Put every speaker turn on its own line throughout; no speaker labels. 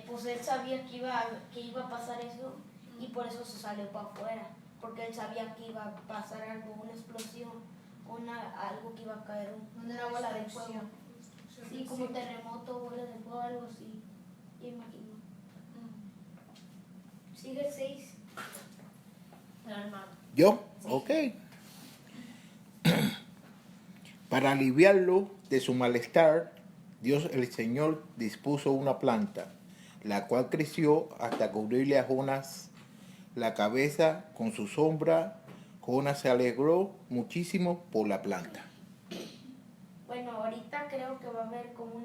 pues él sabía que iba a pasar eso y por eso se salió para afuera, porque él sabía que iba a pasar algo, una explosión, algo que iba a caer, una bola de fuego. Sí, como terremoto, bola de fuego, algo así. Imagino. Sigue el 6.
¿Yo?
Sí.
Ok. Para aliviarlo de su malestar, Dios el Señor dispuso una planta, la cual creció hasta cubrirle a Jonás la cabeza con su sombra. Jonás se alegró muchísimo por la planta.
Bueno, ahorita creo que va a haber como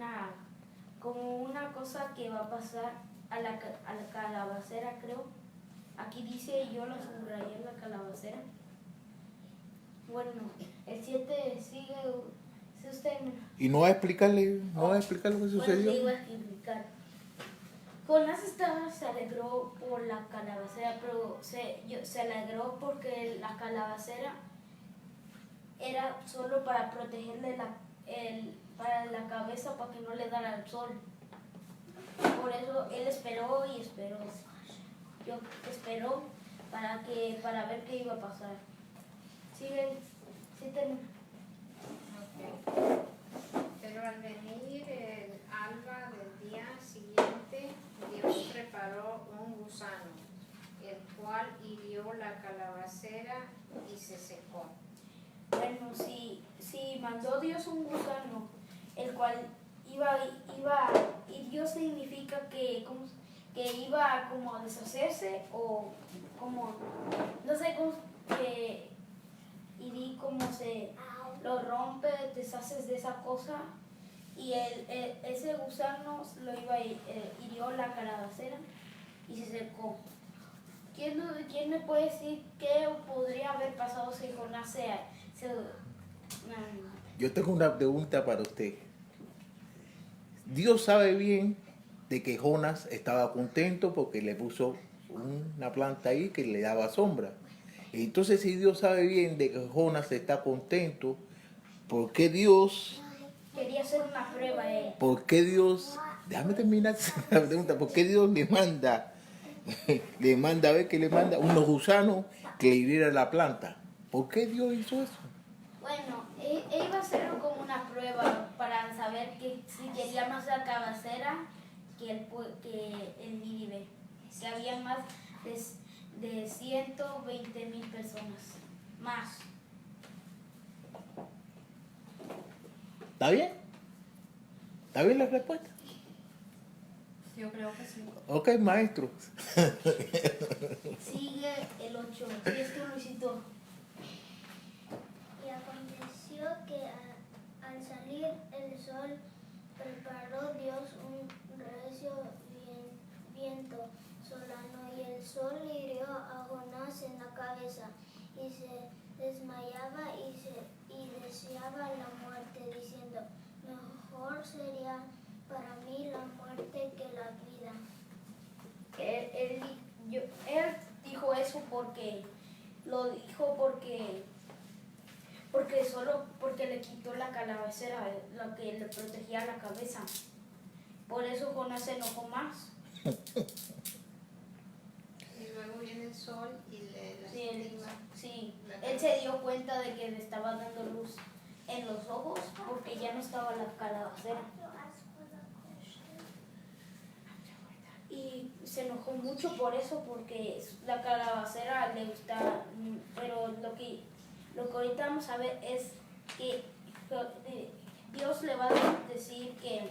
una cosa que va a pasar a la calabacera, creo. Aquí dice, yo lo subrayé en la calabacera. Bueno, el 7 sigue. Si usted...
Y no va a explicarle lo que sucedió.
Bueno, te iba a explicar. Jonás se alegró por la calabacera, pero se alegró porque la calabacera era solo para protegerle para la cabeza, para que no le diera el sol. Por eso él esperó y esperó. Yo esperó para ver qué iba a pasar. Sigue, sí termina.
Pero al venir el alba del día siguiente, Dios preparó un gusano, el cual hirió la calabacera y se secó.
Bueno, si mandó Dios un gusano, el cual hirió significa que iba como a deshacerse o como, no sé cómo, que hirí como se lo rompe, deshaces de esa cosa, y ese gusano hirió la calabacera y se secó. ¿Quién me puede decir qué podría haber pasado si Jonás se
Yo tengo una pregunta para usted. Dios sabe bien de que Jonás estaba contento porque le puso una planta ahí que le daba sombra. Entonces, si Dios sabe bien de que Jonás está contento, ¿por qué Dios...
quería hacer una prueba a él?
¿Por qué Dios... Déjame terminar la pregunta. ¿Por qué Dios le manda a ver que le manda unos gusanos que le hirieran la planta? ¿Por qué Dios hizo eso?
Bueno, iba a hacerlo como una prueba para saber si quería más la cabecera que el Nínive, que había más de 120,000 personas, más.
¿Está bien? ¿Está bien la respuesta?
Yo creo que sí.
Ok, maestro.
Sigue el 8. Sí, esto Luisito.
Y aconteció que al salir el sol, preparó Dios un recio viento solano, y el sol hirió a Jonás en la cabeza, y se desmayaba y deseaba la muerte, diciendo, mejor sería para mí la muerte que la vida.
Él dijo eso porque porque le quitó la calabacera, lo que le protegía la cabeza. Por eso Jonás se enojó más.
Y luego viene el sol y le lastima.
Sí, él se dio cuenta de que le estaba dando luz en los ojos porque ya no estaba la calabacera. Y se enojó mucho por eso, porque la calabacera le gustaba, pero lo que ahorita vamos a ver es que Dios le va a decir que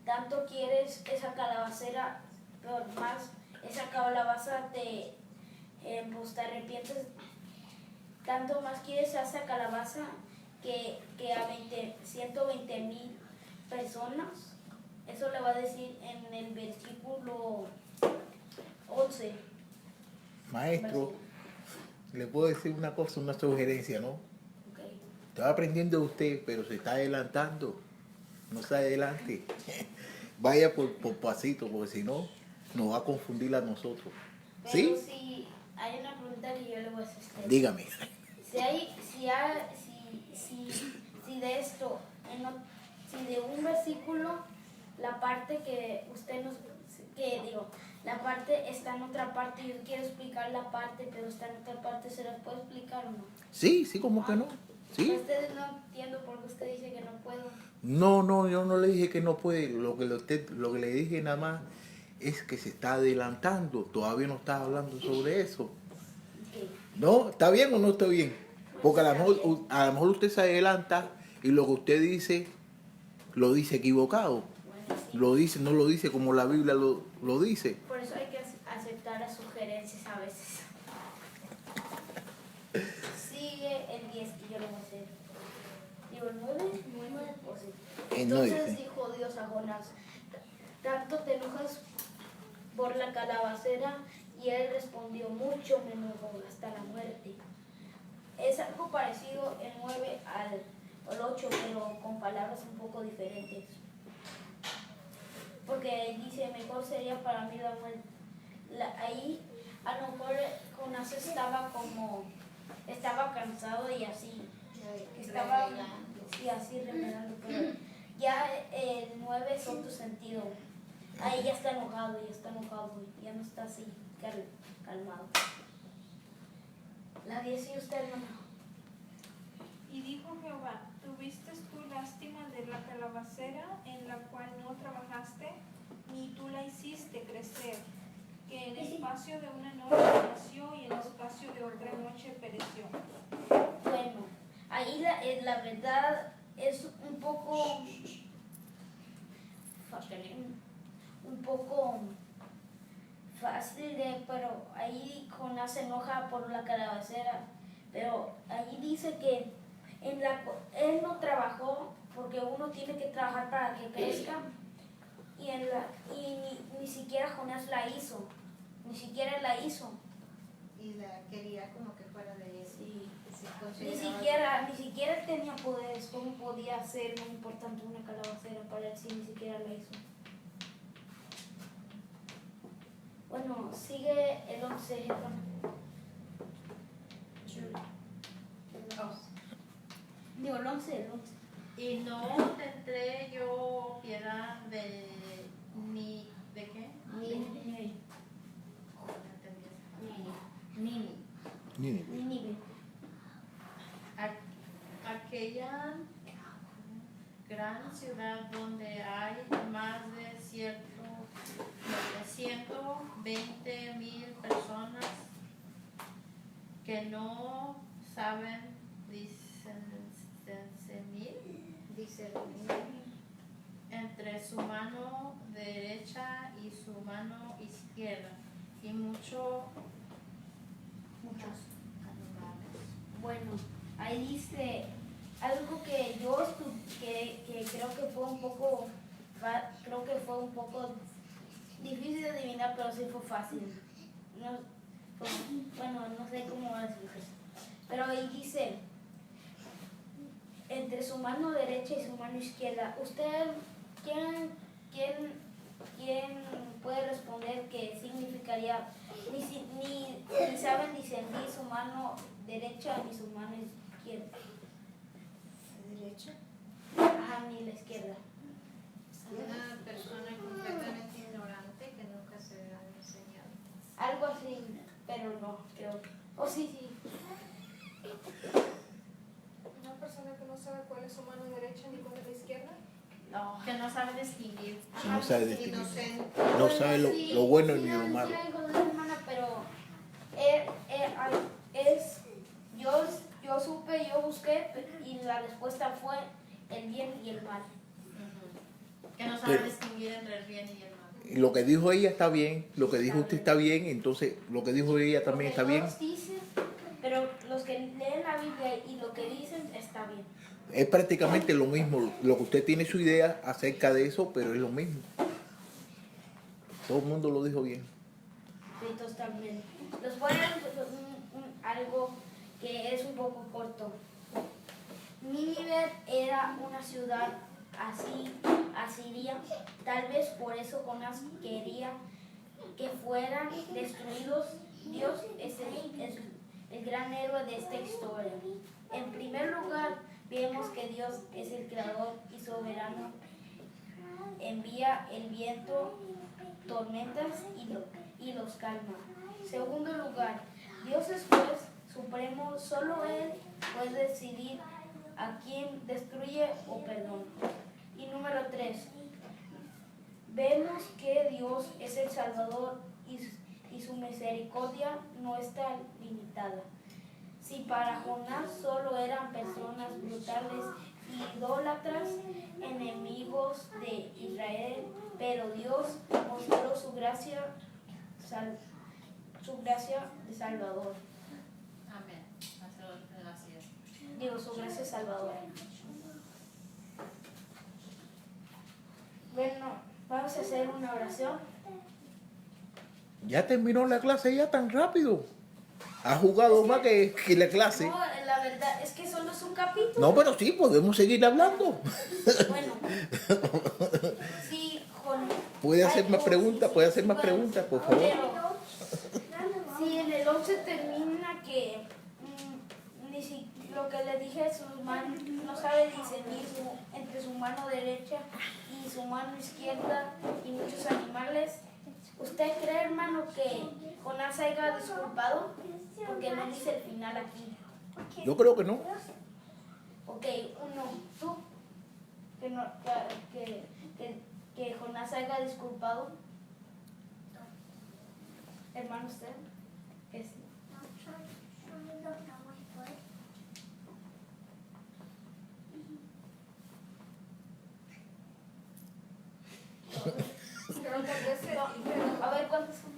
tanto quieres esa calabacera, pero más esa calabaza pues te arrepientes, tanto más quieres a esa calabaza que a 120,000 personas. Eso le va a decir en el versículo 11.
Maestro, le puedo decir una cosa, una sugerencia, ¿no?
Okay.
Estaba aprendiendo usted, pero se está adelantando. No se adelante. Vaya por pasito, porque si no, nos va a confundir a nosotros.
Pero
¿Sí?
si hay una pregunta que yo le voy a hacer a usted.
Dígame.
Si de esto, si de un versículo la parte que usted nos, que digo, la parte está en otra parte, yo quiero explicar la parte, pero está en otra parte, ¿se la puedo explicar o no?
Sí, sí, como que no. Sí.
Ustedes no entiendo por qué usted dice que no puedo.
No, yo no le dije que no puede. Lo que le dije nada más es que se está adelantando. Todavía no está hablando sobre eso.
Ok.
¿No? ¿Está bien o no está bien? Porque a lo mejor usted se adelanta y lo que usted dice lo dice equivocado.
Bueno, sí.
Lo dice, no lo dice como la Biblia lo dice.
Por eso hay que aceptar las sugerencias a veces. Sigue el 10 y yo lo voy a hacer. Digo, el 9, 9, pues sí.
El 9,
Entonces
sí.
dijo Dios a Jonás, tanto te enojas por la calabacera, y él respondió, mucho me enojo hasta la muerte. Es algo parecido el 9 al 8, pero con palabras un poco diferentes. Porque dice, mejor sería para mí la muerte. Ahí a lo mejor Jonás estaba cansado y así. Estaba así remedando, pero ya el 9 es otro sentido. Ahí ya está enojado, ya no está así calmado. La 10 y usted, hermano.
Y dijo Jehová, ¿tuviste tú lástima de la calabacera en la cual no trabajaste, ni tú la hiciste crecer, que en espacio de una noche nació y en espacio de otra noche pereció?
Bueno, ahí la verdad es un poco fácil pero ahí Jonás se enoja por la calabacera, pero ahí dice que él no trabajó, porque uno tiene que trabajar para que crezca, y ni siquiera Jonás la hizo,
Y la quería como que fuera de él.
Sí.
Se
Ni
consideraba-
siquiera tenía poderes. ¿Cómo podía ser muy importante una calabacera para él si ni siquiera la hizo? Bueno, sigue el 11. Digo, el 11.
Y no tendré yo piedad de ni de qué.
Nínive.
No entendí esa parte.
Nínive.
Aquella gran ciudad donde hay más de 120,000 personas que no saben discernir entre su mano derecha y su mano izquierda, y muchos animales.
Bueno, ahí dice algo que yo que creo que fue un poco difícil de adivinar, pero sí fue fácil. No sé cómo explicar. Pero ahí dice entre su mano derecha y su mano izquierda. ¿Usted quién puede responder qué significaría? Ni saben discernir su mano derecha ni su mano izquierda.
¿Derecha?
Ajá, ni la izquierda.
Una persona completamente ignorante que nunca se le han enseñado.
Algo así, pero no, creo. Oh, sí.
Una persona que no sabe cuál es su mano derecha ni cuál es la izquierda.
No.
Que no sabe distinguir.
No sabe distinguir.
Inocente.
No sabe lo bueno ni lo
Sí,
malo.
algo de hermana, pero yo supe, yo busqué y la respuesta fue el bien y el mal.
Que no sabe
Pero-
distinguir entre el bien y el mal.
Y lo que dijo ella está bien, lo que dijo usted está bien, entonces lo que dijo ella también está
Porque
bien.
todos dicen, pero los que leen la Biblia y lo que dicen está bien.
Es prácticamente lo mismo. Lo que usted tiene su idea acerca de eso, pero es lo mismo. Todo el mundo lo dijo bien.
Sí, totalmente. Les voy a dar algo que es un poco corto. Nínive era una ciudad asiria, tal vez por eso Jonás quería que fueran destruidos. Dios es el gran héroe de esta historia. En primer lugar, vemos que Dios es el creador y soberano envía el viento, tormentas y los calma. Segundo lugar, Dios es juez supremo, solo Él puede decidir a quién destruye o perdona. Y número 3, vemos que Dios es el Salvador y su misericordia no está limitada. Si para Jonás solo eran personas brutales y idólatras, enemigos de Israel, pero Dios mostró su gracia de Salvador.
Amén. Gracias.
Digo, su gracia salvadora. Bueno, vamos a hacer una oración.
Ya terminó la clase ya tan rápido. Ha jugado más que la clase.
No, la verdad es que solo es un capítulo.
No, pero sí, podemos seguir hablando.
Bueno, sí,
Puede hacer más preguntas, por favor.
Pero, si en el 11 termina que lo que le dije, su mano no sabe discernir entre su mano derecha y su mano izquierda y muchos animales. ¿Usted cree, hermano, que Jonás se haya disculpado? Porque no dice el final aquí.
Yo creo que no.
Ok, uno, tú, que Jonás se haya disculpado. Hermano, usted, que sí. A ver, ¿cuántos son?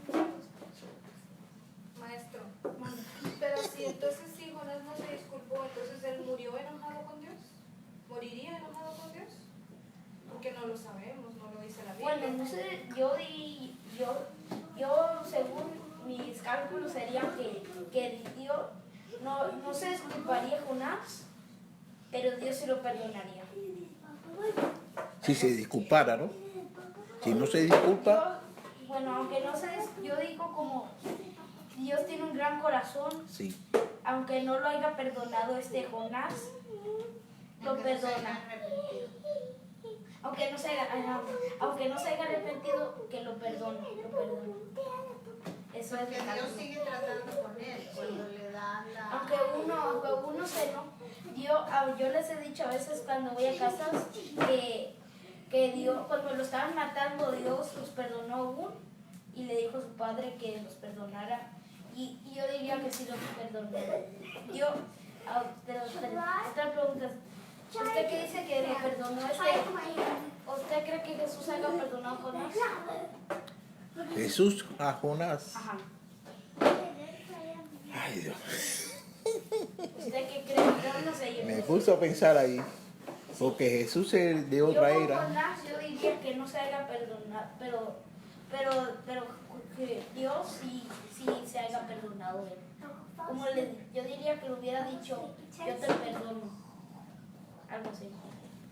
Maestro, pero si entonces si Jonás no se disculpó, entonces él murió enojado con Dios. ¿Moriría enojado con Dios? Porque no lo sabemos, no lo dice la Biblia.
Bueno, no sé, yo según mis cálculos sería que Dios no se disculparía Jonás, pero Dios sí lo perdonaría.
Si se disculpara, ¿no? Si no se disculpa,
Bueno, aunque no se yo digo como Dios tiene un gran corazón,
sí.
aunque no lo haya perdonado Jonás, lo perdona. Aunque no se haya arrepentido, que lo perdona. Eso es
Porque Dios sigue tratando con él cuando le da la...
Aunque uno se no. Yo les he dicho a veces cuando voy a casas que Dios, cuando lo estaban matando, Dios los perdonó aún y le dijo a su padre que los perdonara. Y yo diría que sí los perdonó. Otra pregunta. ¿Usted qué dice que lo perdonó ¿Usted cree que Jesús haya perdonado a Jonás?
Jesús a Jonás.
Ajá.
Ay, Dios.
¿Usted qué cree? Yo no sé.
Me puso a pensar ahí. Porque Jesús es de otra
Yo con
era.
Jonás yo diría que no se haya perdonado, pero que Dios sí se haya perdonado él. Yo diría que le hubiera dicho, yo te perdono. Algo así.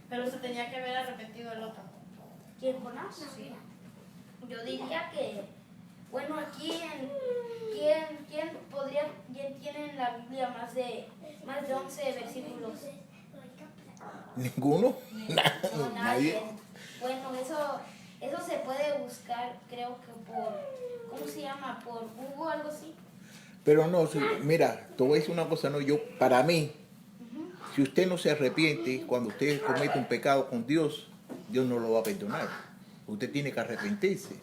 Pero se tenía que haber arrepentido el otro.
¿Quién, Jonás? Sí. Yo diría que, bueno, aquí ¿quién tiene en la Biblia más de 11 versículos?
¿Ninguno?
No,
Nadie.
nadie. Bueno, eso se puede buscar, creo que ¿cómo se llama? Por Google o algo así.
Pero no, mira, te voy a decir una cosa, no, para mí, si usted no se arrepiente, cuando usted comete un pecado con Dios, Dios no lo va a perdonar. Usted tiene que arrepentirse.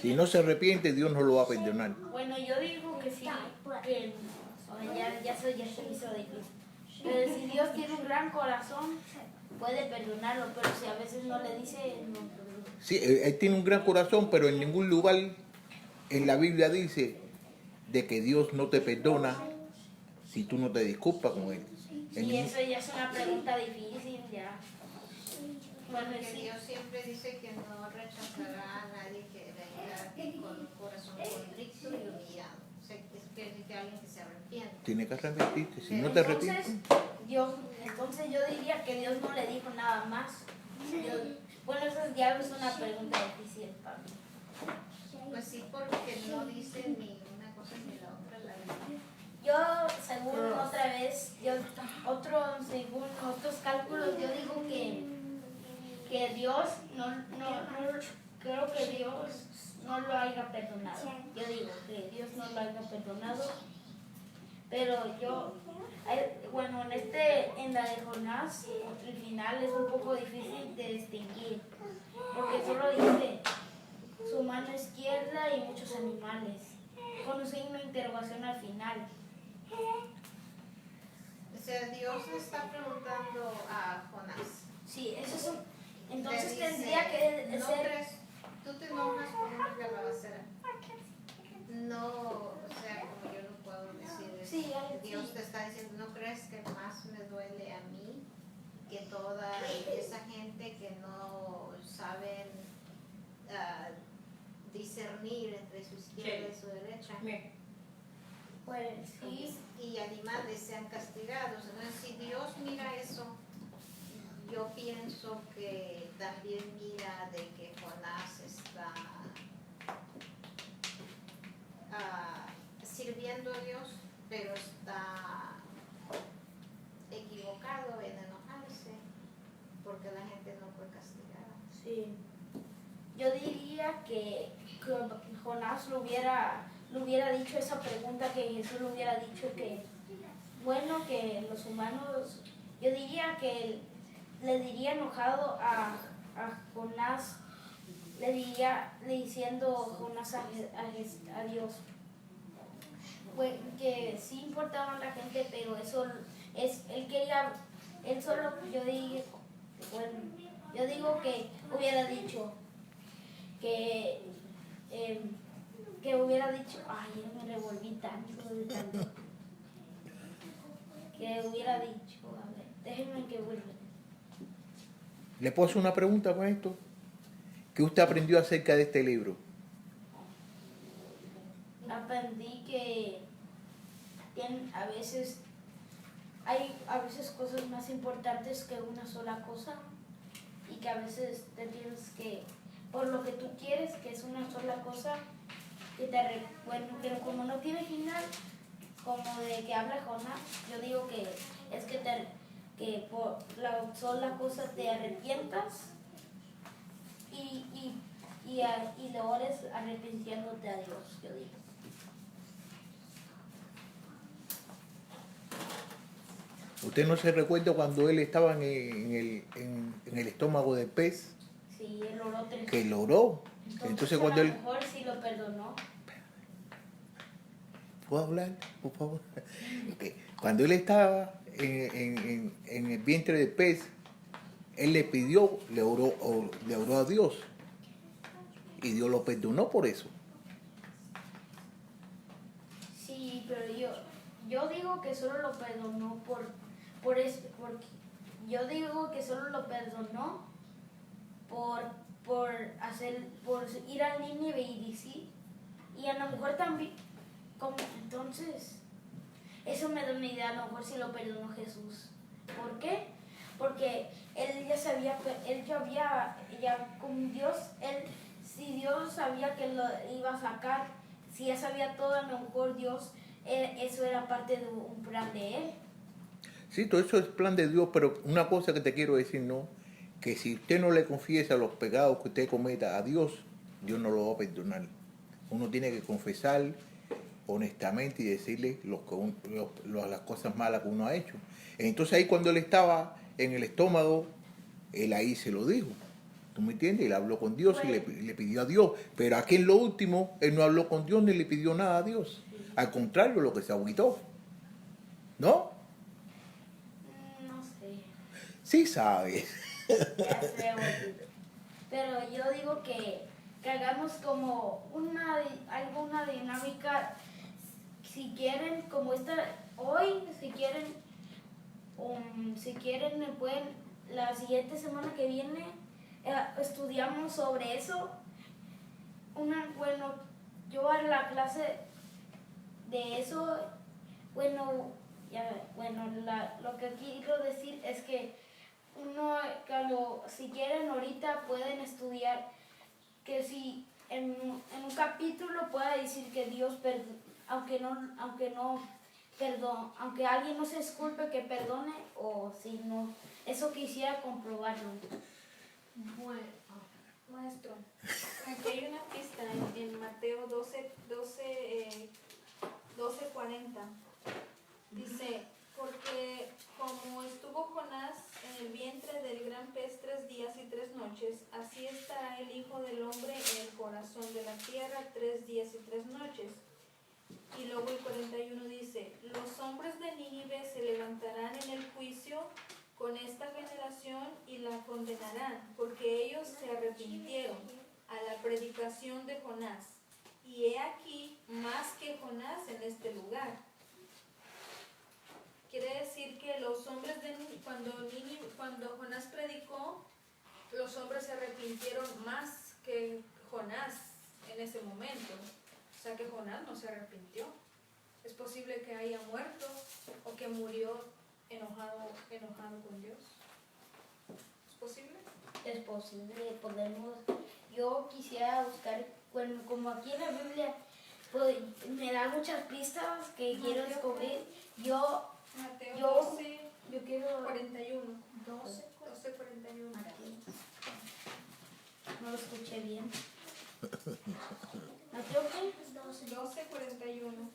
Si no se arrepiente, Dios no lo va a perdonar.
Bueno, yo digo que sí, que ya se me hizo difícil. Pero si Dios tiene un gran corazón, puede perdonarlo, pero si a veces no le dice, no perdona.
Sí, él tiene un gran corazón, pero en ningún lugar en la Biblia dice de que Dios no te perdona si tú no te disculpas con él.
Y eso ya es una pregunta difícil, ya. Bueno,
Porque
sí.
Dios siempre dice que no rechazará a nadie que venga con un corazón contrito y humillado. O sea, es que alguien que se arrepiente.
Tiene que arrepentirte. Si no te arrepientes,
Entonces yo diría que Dios no le dijo nada más. Bueno, eso ya es una pregunta difícil para mí.
Pues sí, porque no dice ni una cosa ni la otra la Biblia.
Yo, según otra vez, según otros cálculos, yo digo que que Dios creo que Dios no lo haya perdonado. Yo digo que Dios no lo haya perdonado, pero bueno, en la de Jonás, el final es un poco difícil de distinguir, porque solo dice su mano izquierda y muchos animales, con un signo de interrogación al final.
O sea, Dios le está preguntando a Jonás.
Sí, eso es entonces
Le dice,
tendría que
¿no
ser...
crees? ¿Tú te enojas por una calabacera? No, o sea, como yo lo puedo decir,
Sí,
Dios
sí.
te está diciendo, ¿no crees que más me duele a mí que toda esa gente que no saben discernir entre su izquierda y su derecha?
Pues sí,
Y animales sean castigados. Entonces, si Dios mira eso, yo pienso que también mira de que Jonás está sirviendo a Dios, pero está equivocado en enojarse porque la gente no fue castigada.
sí. Yo diría que Jonás le hubiera dicho esa pregunta, que Jesús le hubiera dicho que, bueno, que los humanos, yo diría que le diría enojado a Jonás, le diciendo Jonás a Dios, pues, que sí importaba a la gente, pero yo digo que hubiera dicho que hubiera dicho, ay, ya me revolví tanto de tanto. Que hubiera dicho, a ver, déjenme que vuelva.
¿Le puedo hacer una pregunta con esto? ¿Qué usted aprendió acerca de este libro?
Aprendí que hay a veces cosas más importantes que una sola cosa, y que a veces te tienes que, por lo que tú quieres, que es una sola cosa, pero como no tiene final, como de que habla Jonás, yo digo que es que por la sola cosa te arrepientas y le ores arrepintiéndote a Dios, yo digo.
¿Usted no se recuerda cuando él estaba en el estómago del pez?
Sí, él oró 3
Que lo oró. Entonces
a
cuando
lo
él...
mejor sí lo perdonó.
¿Puedo hablar, por favor? Okay. Cuando él estaba en el vientre del pez, él le oró a Dios. Y Dios lo perdonó por eso.
Sí, pero yo digo que solo lo perdonó porque yo digo que solo lo perdonó por ir al Nínive y decir, y a lo mejor también, entonces, eso me da una idea, a lo mejor si lo perdonó Jesús. ¿Por qué? Porque él ya con Dios, si Dios sabía que lo iba a sacar, si ya sabía todo, a lo mejor Dios, eso era parte de un plan de él.
Sí, todo eso es plan de Dios, pero una cosa que te quiero decir, ¿no? Que si usted no le confiesa los pecados que usted cometa a Dios, Dios no lo va a perdonar. Uno tiene que confesar honestamente y decirle las cosas malas que uno ha hecho. Entonces ahí cuando él estaba en el estómago, él ahí se lo dijo. ¿Tú me entiendes? Él habló con Dios y le pidió a Dios. Pero aquí en lo último, él no habló con Dios ni le pidió nada a Dios. Al contrario, lo que se agüitó. ¿No?
No sé.
Sí sabes.
Ya sé, abuelito. Pero yo digo que hagamos como alguna dinámica, si quieren, como esta hoy, si quieren me pueden, la siguiente semana que viene estudiamos sobre eso. Bueno, yo a la clase de eso, bueno, lo que quiero decir es que si quieren ahorita pueden estudiar, que si en un capítulo pueda decir que Dios aunque alguien no se disculpe, que perdone, o si no, eso quisiera comprobarlo.
Bueno, maestro, aquí hay una pista en Mateo 12:40. Dice, porque como estuvo Jonás en el vientre del gran pez 3 días y 3 noches, así estará el Hijo del Hombre en el corazón de la tierra 3 días y 3 noches. Y luego el 41 dice, los hombres de Nínive se levantarán en el juicio con esta generación y la condenarán, porque ellos se arrepintieron a la predicación de Jonás. Y he aquí más que Jonás en este lugar. Quiere decir que los hombres de Nínive, cuando Jonás predicó, los hombres se arrepintieron más que Jonás en ese momento. O sea que Jonás no se arrepintió. Es posible que haya muerto o que murió enojado con Dios. ¿Es posible?
Es posible, podemos. Yo quisiera buscar, bueno, como aquí en la Biblia pues, me da muchas pistas que quiero descubrir.
Mateo
Yo
12,
yo quiero
41. 12:41.
aquí. No lo escuché bien. Mateo qué?
12:41.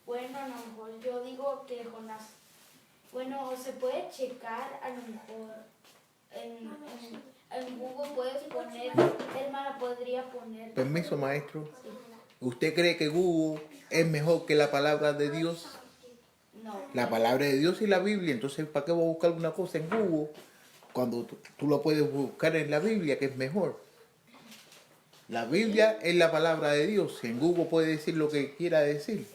Bueno, a lo mejor yo digo que Jonás. Bueno, se puede checar a lo mejor en Google puedes poner, hermana podría poner.
Permiso, maestro. ¿Usted cree que Google es mejor que la palabra de Dios?
No.
La palabra de Dios y la Biblia. Entonces, ¿para qué voy a buscar una cosa en Google cuando tú lo puedes buscar en la Biblia, que es mejor? La Biblia es la palabra de Dios. En Google puede decir lo que quiera decir.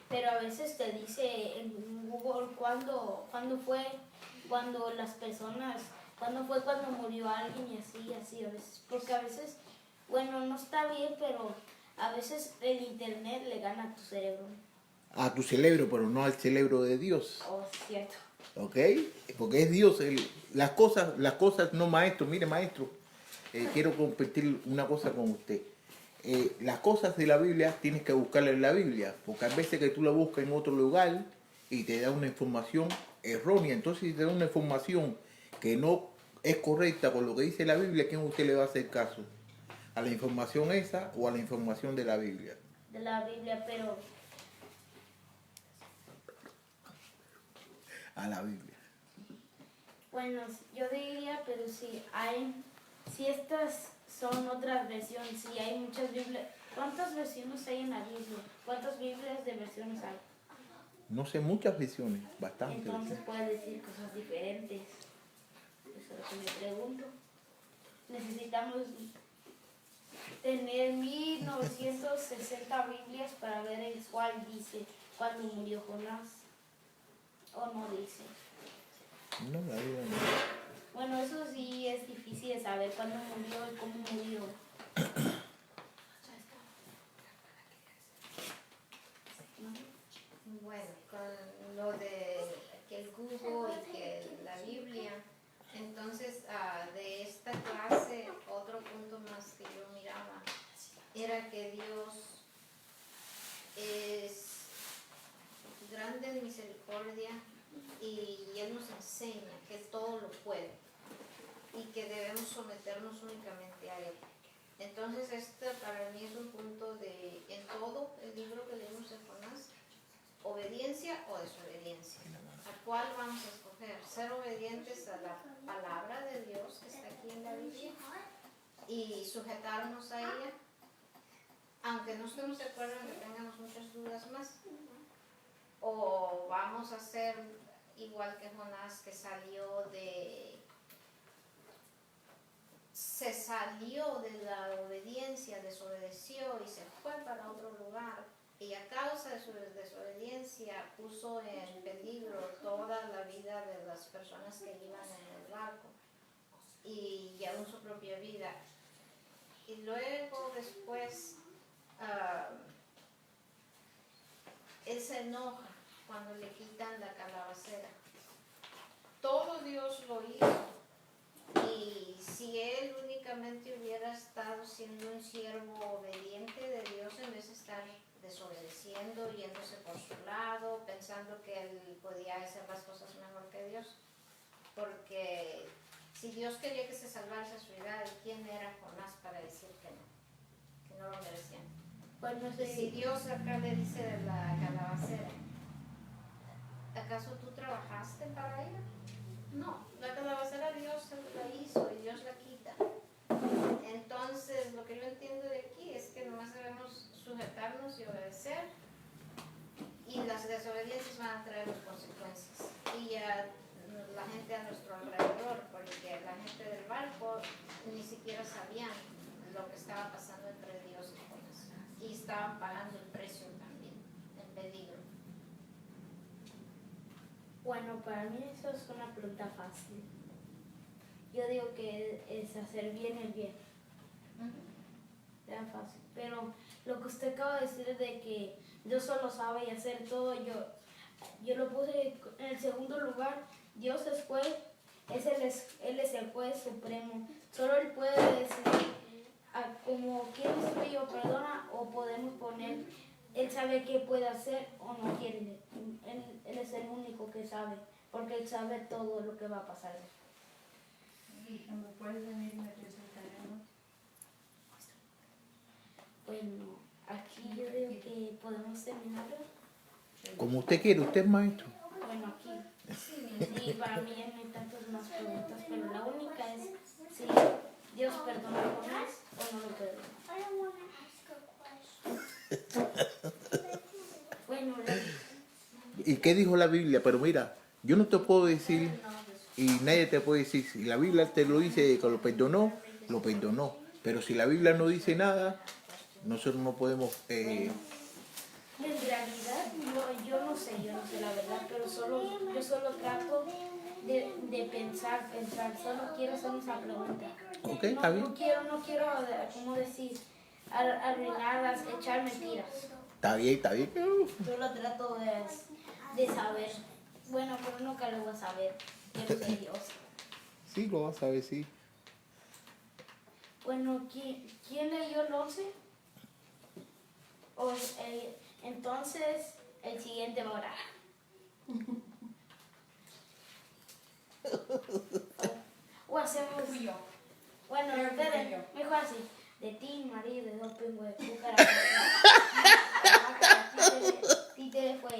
Pero a veces te dice en Google cuándo fue, cuando las personas, cuándo fue cuando murió alguien y así a veces. Porque a veces, bueno, no está bien, pero a veces el internet le gana a tu cerebro.
A tu cerebro, pero no al cerebro de Dios.
Oh, cierto.
¿Ok? Porque es Dios. Las cosas, no maestro. Mire, maestro, quiero compartir una cosa con usted. Las cosas de la Biblia tienes que buscarlas en la Biblia, porque hay veces que tú la buscas en otro lugar y te da una información errónea. Entonces, si te da una información que no es correcta con lo que dice la Biblia, ¿a quién usted le va a hacer caso? ¿A la información esa o a la información de la Biblia?
De la Biblia, pero
A la Biblia.
bueno, yo diría, pero si estas son otras versiones, si hay muchas Biblias, ¿cuántas versiones hay en la Biblia? ¿Cuántas Biblias de versiones hay?
No sé, muchas visiones, bastantes.
Entonces puede decir cosas diferentes. Eso es lo que me pregunto. Necesitamos tener 1960 Biblias para ver el cuál dice cuándo murió Jonás. O no dice.
No, la Biblia no.
Bueno, eso sí es difícil de saber cuándo murió y cómo murió.
Bueno, con lo de que el Google y que la Biblia, entonces de esta clase, otro punto más que yo miraba era que Dios es grande en misericordia y Él nos enseña que todo lo puede y que debemos someternos únicamente a Él. Entonces este para mí es un punto de, en todo el libro que leímos de Jonás, obediencia o desobediencia. ¿A cuál vamos a escoger? Ser obedientes a la palabra de Dios que está aquí en la Biblia y sujetarnos a ella, aunque no estemos de acuerdo en que tengamos muchas dudas más. O vamos a ser igual que Jonás, que se salió de la obediencia, desobedeció y se fue para otro lugar. Y a causa de su desobediencia puso en peligro toda la vida de las personas que iban en el barco y aún su propia vida. Y luego después él se enoja cuando le quitan la calabacera. Todo Dios lo hizo si él únicamente hubiera estado siendo un siervo obediente de Dios en vez de estar desobedeciendo, yéndose por su lado, pensando que él podía hacer las cosas mejor que Dios. Porque si Dios quería que se salvara esa ciudad, ¿quién era Jonás para decir que no lo merecían?
Bueno,
Y si Dios acá le dice de la calabacera, ¿acaso tú trabajaste para ella? No, la calabacera Dios la hizo y Dios la quita. Entonces, lo que yo entiendo de aquí es que nomás debemos sujetarnos y obedecer, y las desobediencias van a traer las consecuencias. Y la gente a nuestro alrededor, porque la gente del barco ni siquiera sabían lo que estaba pasando entre Dios y Jonás, y estaban pagando el precio también, en peligro.
Bueno, para mí eso es una pregunta fácil. Yo digo que es hacer bien el bien. Tan fácil. Pero lo que usted acaba de decir de que Dios solo sabe y hacer todo, yo lo puse en el segundo lugar. Dios es juez, Él es el juez supremo. Solo Él puede decidir como quiere ser o perdona, o podemos poner, Él sabe qué puede hacer o no quiere. Él es el único que sabe, porque Él sabe todo lo que va a pasar.
¿Me puedes venir y me presentaremos?
Bueno, aquí yo digo que podemos terminarlo.
Como usted quiere, usted es maestro.
Bueno, aquí. Sí, para mí no hay tantas más preguntas, pero la única es si Dios perdona a Jonás o no lo perdona.
I don't want to ask a question.
Bueno,
¿Y qué dijo la Biblia? Pero mira, yo no te puedo decir, y nadie te puede decir, si la Biblia te lo dice que lo perdonó, lo perdonó. Pero si la Biblia no dice nada, nosotros no podemos...
en realidad yo no sé la verdad, pero yo solo trato de pensar, solo quiero hacer esa pregunta.
Ok, está bien.
No quiero, ¿cómo decir? Arruinarlas, echar mentiras.
Está bien, está bien.
Solo trato de saber. Bueno, pero nunca lo voy a saber. Quiero ser Dios.
Sí, lo vas a ver, sí.
Bueno, ¿quién leyó el 11? Entonces, el siguiente va a orar. O hacemos... Bueno, esperen, mejor así. De ti, María, de dos pingües, títere fue...